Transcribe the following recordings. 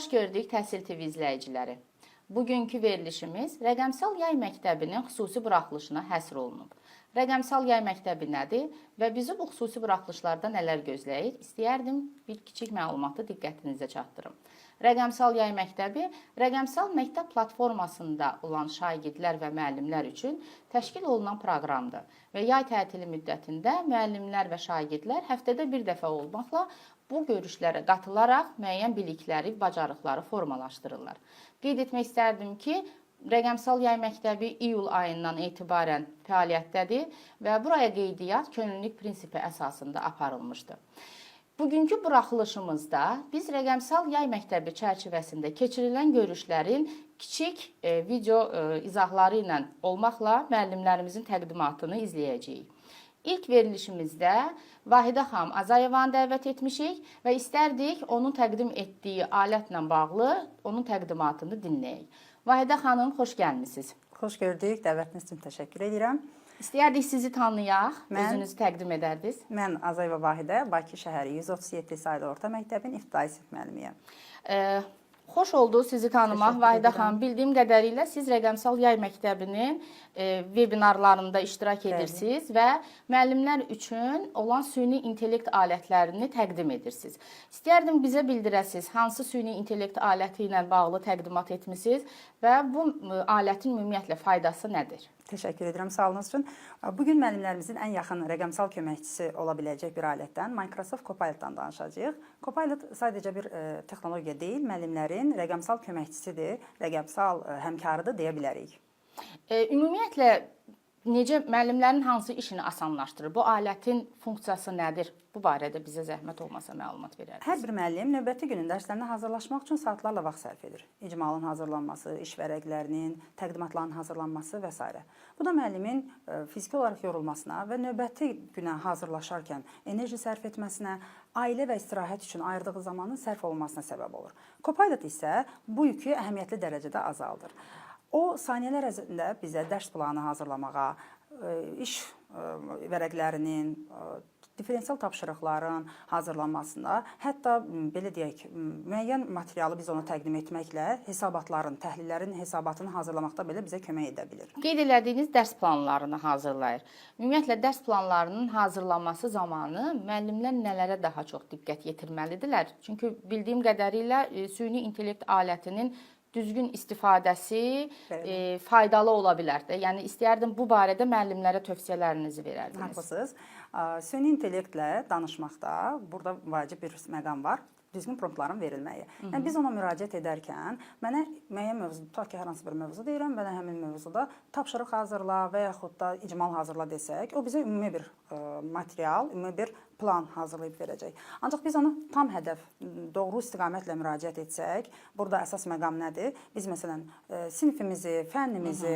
Xoş gördük Təhsil TV izləyiciləri. Bugünkü verilişimiz Rəqəmsal Yay Məktəbinin xüsusi buraxılışına həsr olunub. Rəqəmsal Yay Məktəbi nədir və bizi bu xüsusi buraxılışlarda nələr gözləyir? İstəyərdim bir kiçik məlumatı diqqətinizə çatdırım. Rəqəmsal Yay Məktəbi, rəqəmsal məktəb platformasında olan şagirdlər və müəllimlər üçün təşkil olunan proqramdır və yay tətili müddətində müəllimlər və şagirdlər həftədə bir dəfə olmaqla bu görüşlərə qatılaraq müəyyən bilikləri, bacarıqları formalaşdırırlar. Qeyd etmək istərdim ki, Rəqəmsal Yay Məktəbi iyul ayından etibarən fəaliyyətdədir və buraya qeydiyyat könüllülük prinsipi əsasında aparılmışdır. Bugünkü buraxılışımızda biz Rəqəmsal Yay Məktəbi çərçivəsində keçirilən görüşlərin kiçik video izahları ilə olmaqla müəllimlərimizin təqdimatını izləyəcəyik. İlk verilişimizdə Vahidə xanım Azayevanı dəvət etmişik və istərdik onun təqdim etdiyi alətlə bağlı onun təqdimatını dinləyək. Vahidə xanım, xoş gəlmisiniz. Xoş gördük, dəvətiniz üçün təşəkkür edirəm. İstəyərdik sizi tanıyaq, özünüzü təqdim edərdiniz. Mən Azayeva Vahidə, Bakı şəhəri 137 saylı orta məktəbin ibtidai sinif müəllimiyəm. Xoş oldu sizi tanımaq Vahidə xanım. Bildiyim qədərilə siz Rəqəmsal Yay Məktəbinin webinarlarında iştirak edirsiniz və müəllimlər üçün olan süni intellekt alətlərini təqdim edirsiniz. İstəyərdim bizə bildirəsiniz, hansı süni intellekt aləti ilə bağlı təqdimat etmisiniz və bu alətin ümumiyyətlə faydası nədir? Təşəkkür edirəm sağolunuz üçün. Bugün müəllimlərimizin ən yaxın rəqəmsal köməkçisi ola biləcək bir alətdən, Microsoft Copilot-dan danışacağıq. Copilot sadəcə bir texnologiya deyil, müəllimlərin rəqəmsal köməkçisidir, rəqəmsal həmkarıdır deyə bilərik. Ümumiyyətlə, necə müəllimlərin hansı işini asanlaşdırır? Bu alətin funksiyası nədir? Bu barədə bizə zəhmət olmasa məlumat verərdiniz. Hər bir müəllim növbəti günün dərslərinə hazırlaşmaq üçün saatlarla vaxt sərf edir. İcmalın hazırlanması, iş vərəqlərinin, təqdimatların hazırlanması və s. Bu da müəllimin fiziki olaraq yorulmasına və növbəti günə hazırlaşarkən enerji sərf etməsinə, ailə və istirahət üçün ayırdığı zamanın sərf olunmasına səbəb olur. Copilot isə bu yükü əhəmiyyətli dərəcədə azaldır. O, saniyələr ərzində bizə dərs planı hazırlamağa, iş vərəqlərinin, diferensial tapşırıqların hazırlanmasına, hətta belə deyək, müəyyən materialı biz ona təqdim etməklə hesabatların, təhlillərin hesabatını hazırlamaqda belə bizə kömək edə bilir. Qeyd elədiyiniz dərs planlarını hazırlayır. Ümumiyyətlə, dərs planlarının hazırlanması zamanı müəllimlər nələrə daha çox diqqət yetirməlidirlər? Çünki bildiyim qədərilə süni intellekt alətinin düzgün istifadəsi faydalı ola bilər də. Yəni, istəyərdim bu barədə müəllimlərə tövsiyələrinizi verərdiniz. Haqlısınız. Süni intellektlə danışmaqda burada vacib bir məqam var. Düzgün promptların verilməyi. Yəni, biz ona müraciət edərkən, mənə müəyyən mövzu, tutaq ki, hər hansı bir mövzu deyirəm, mənə həmin mövzuda tapşırıq hazırla və yaxud da icmal hazırla desək, o bizə ümumi bir material, ümumi bir plan hazırlayıb verəcək. Ancaq biz ona tam hədəf, doğru istiqamətlə müraciət etsək, burada əsas məqam nədir? Biz məsələn, sinifimizi, fənnimizi,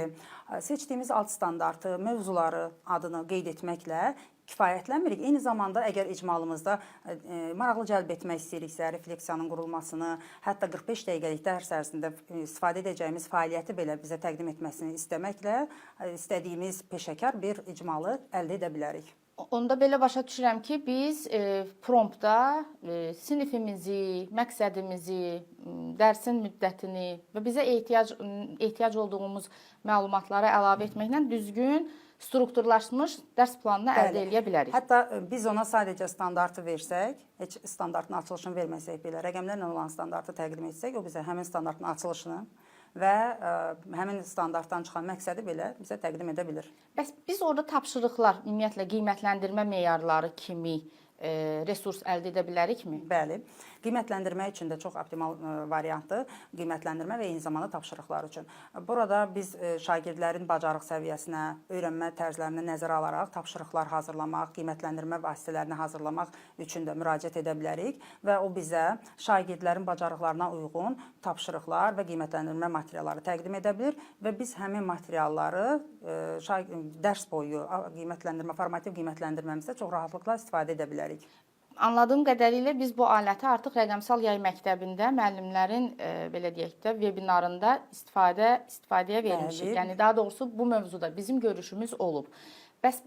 seçdiyimiz alt standartı, mövzuları adını qeyd etməklə kifayətlənmirik. Eyni zamanda əgər icmalımızda maraqlı cəlb etmək istəyiriksə, refleksiyanın qurulmasını, hətta 45 dəqiqəlik dərs ərzində istifadə edəcəyimiz fəaliyyəti belə bizə təqdim etməsini istəməklə istədiyimiz peşəkar bir icmalı əldə edə bilərik. Onda belə başa düşürəm ki, biz promptda sinifimizi, məqsədimizi, dərsin müddətini və bizə ehtiyac olduğumuz məlumatları əlavə etməklə düzgün strukturlaşmış dərs planını əldə edə bilərik. Hətta biz ona sadəcə standartı versək, heç standartın açılışını verməsək belə, rəqəmlərlə olan standartı təqdim etsək, o bizə həmin standartın açılışını və həmin standartdan çıxan məqsədi belə bizə təqdim edə bilir. Bəs biz orada tapşırıqlar, ümumiyyətlə qiymətləndirmə meyarları kimi resurs əldə edə bilərikmi? Bəli. Qiymətləndirmə üçün də çox optimal variantdır. Qiymətləndirmə və eyni zamanda tapşırıqlar üçün. Burada biz şagirdlərin bacarıq səviyyəsinə, öyrənmə tərzlərinə nəzərə alaraq tapşırıqlar hazırlamaq, qiymətləndirmə vasitələrini hazırlamaq üçün də müraciət edə bilərik və o bizə şagirdlərin bacarıqlarına uyğun tapşırıqlar və qiymətləndirmə materialları təqdim edə bilir və biz həmin materialları dərs boyu formativ qiymətləndirməmizdə çox rahatlıqla istifadə edə bilərik. Anladığım qədərilə biz bu aləti artıq Rəqəmsal Yay Məktəbində müəllimlərin belə deyək də webinarında istifadəyə vermişik. Yəni daha doğrusu bu mövzuda bizim görüşümüz olub. Bəs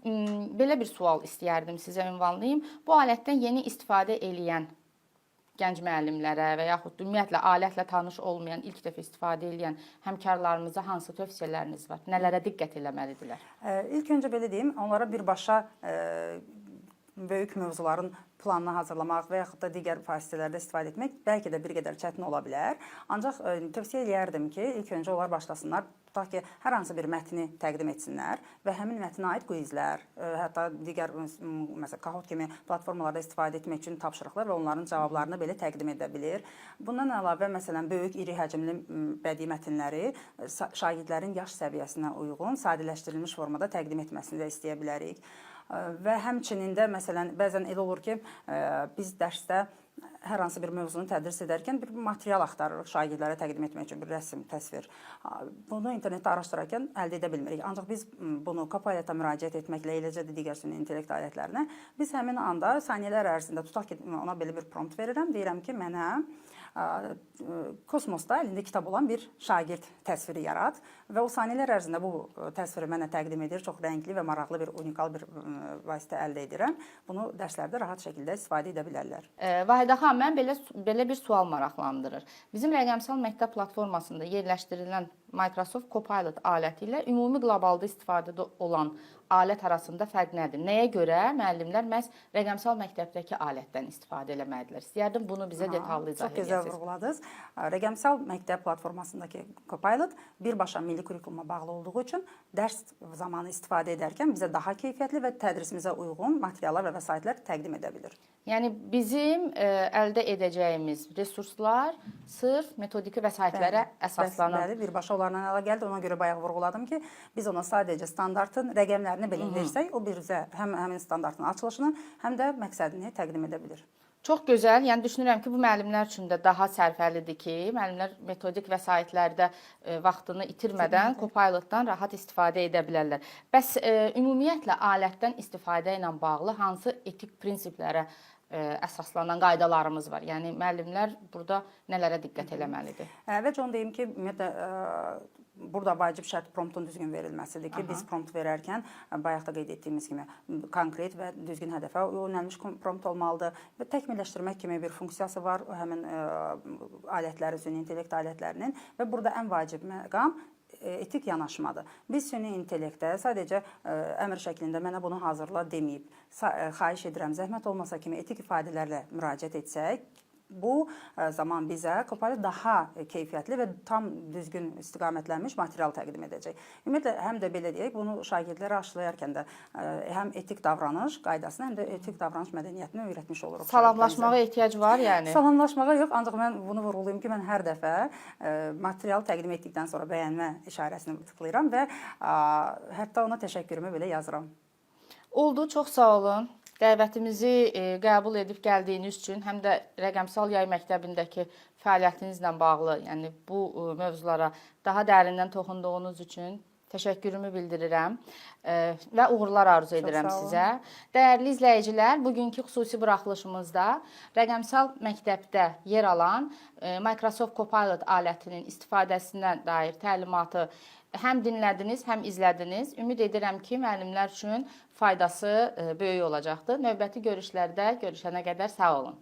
belə bir sual istəyərdim sizə ünvanlayım. Bu alətdən yeni istifadə eləyən gənc müəllimlərə və yaxud ümumiyyətlə alətlə tanış olmayan, ilk dəfə istifadə edən həmkarlarımıza hansı tövsiyələriniz var? Nələrə diqqət etməlidirlər? İlk öncə belə deyim, onlara birbaşa böyük mövzuların planını hazırlamaq və yaxud da digər vasitələrdə istifadə etmək bəlkə də bir qədər çətin ola bilər. Ancaq tövsiyə edərdim ki, ilk öncə onlar başlasınlar, tutaq ki, hər hansı bir mətni təqdim etsinlər və həmin mətnə aid quizlər, hətta digər məsələn Kahoot kimi platformalarda istifadə etmək üçün tapşırıqlar və onların cavablarını belə təqdim edə bilir. Bundan əlavə məsələn böyük, iri həcmli bədii mətnləri şagirdlərin yaş səviyyəsinə uyğun, sadələşdirilmiş formada təqdim etməsini də istəyə bilərik. Və həmçinin də məsələn bəzən elə olur ki, biz dərsdə hər hansı bir mövzunu tədris edərkən bir material axtarırıq şagirdlərə təqdim etmək üçün, bir rəsm, təsvir. Bunu internetdə araşdırarkən əldə edə bilmirik. Ancaq biz bunu Copilot-a müraciət etməklə, eləcə də digər süni intellekt alətlərinə biz həmin anda saniyələr ərzində tutaq ki, ona belə bir prompt verirəm, deyirəm ki, mənə kosmosda əlində kitab olan bir şagird təsviri yarat və o saniyələr ərzində bu təsviri mənə təqdim edir. Çox rəngli və maraqlı bir, unikal bir vasitə əldə edirəm. Bunu dərslərdə rahat şəkildə istifadə edə bilərlər. Vahidə xanım, mən belə bir sual maraqlandırır. Bizim rəqəmsal məktəb platformasında yerləşdirilən Microsoft Copilot aləti ilə ümumi qlobalda istifadədə olan alət arasında fərq nədir? Nəyə görə müəllimlər məhz rəqəmsal məktəbdəki alətdən istifadə eləməlidirlər? İstəyərdim bunu bizə detallı izah edəsiniz. Çox gözəl vurğuladınız. Rəqəmsal məktəb platformasındakı Copilot birbaşa milli kurikuluma bağlı olduğu üçün dərs zamanı istifadə edərkən bizə daha keyfiyyətli və tədrisimizə uyğun materiallar və vəsaitlər təqdim edə bilir. Yəni bizim əldə edəcəyimiz resurslar sırf metodiki vəsaitlərə əsaslanır. Bəli, birbaşa onlarla əlaqəlidir. Ona görə bayaq vurğuladım ki, biz ona sadəcə standartın rəqəmlərini belə versək, o bizə həm həmin standartın açılışını, həm də məqsədini təqdim edə bilir. Çox gözəl. Yəni düşünürəm ki, bu müəllimlər üçün də daha sərfəlidir ki, müəllimlər metodik vəsaitlərdə vaxtını itirmədən Copilotdan rahat istifadə edə bilərlər. Bəs ümumiyyətlə alətdən istifadə ilə bağlı hansı etik prinsiplərə əsaslanan qaydalarımız var? Yəni müəllimlər burada nələrə diqqət eləməlidir? Əvvəlcə onu deyim ki, ümumiyyətlə burada vacib şərt promptun düzgün verilməsidir ki, biz prompt verərkən bayaq da qeyd etdiyimiz kimi konkret və düzgün hədəfə yönəlmiş prompt olmalıdır və təkmilləşdirmək kimi bir funksiyası var həmin alətləri, süni intellekt alətlərinin və burada ən vacib məqam etik yanaşmadır. Biz süni intellektə sadəcə əmr şəklində mənə bunu hazırla deməyib, xahiş edirəm, zəhmət olmasa kimi etik ifadələrlə müraciət etsək, bu zaman bizə Copilot daha keyfiyyətli və tam düzgün istiqamətlənmiş material təqdim edəcək. Ümumiyyətlə, həm də belə deyək, bunu şagirdlərə aşılayarkən də həm etik davranış qaydasını, həm də etik davranış mədəniyyətini öyrətmiş oluruq. Salamlaşmağa ehtiyac var yəni? Salamlaşmağa yox, ancaq mən bunu vurğulayım ki, mən hər dəfə material təqdim etdikdən sonra bəyənmə işarəsini tıklayıram və hətta ona təşəkkürümü belə yazıram. Oldu, çox sağ olun. Dəvətimizi qəbul edib gəldiyiniz üçün, həm də rəqəmsal yay məktəbindəki fəaliyyətinizlə bağlı, yəni bu mövzulara daha dərindən toxunduğunuz üçün təşəkkürümü bildirirəm və uğurlar arzu edirəm sizə. Dəyərli izləyicilər, bugünkü xüsusi buraxılışımızda rəqəmsal məktəbdə yer alan Microsoft Copilot alətinin istifadəsinə dair təlimatı həm dinlədiniz, həm izlədiniz. Ümid edirəm ki, müəllimlər üçün faydası böyük olacaqdır. Növbəti görüşlərdə görüşənə qədər sağ olun.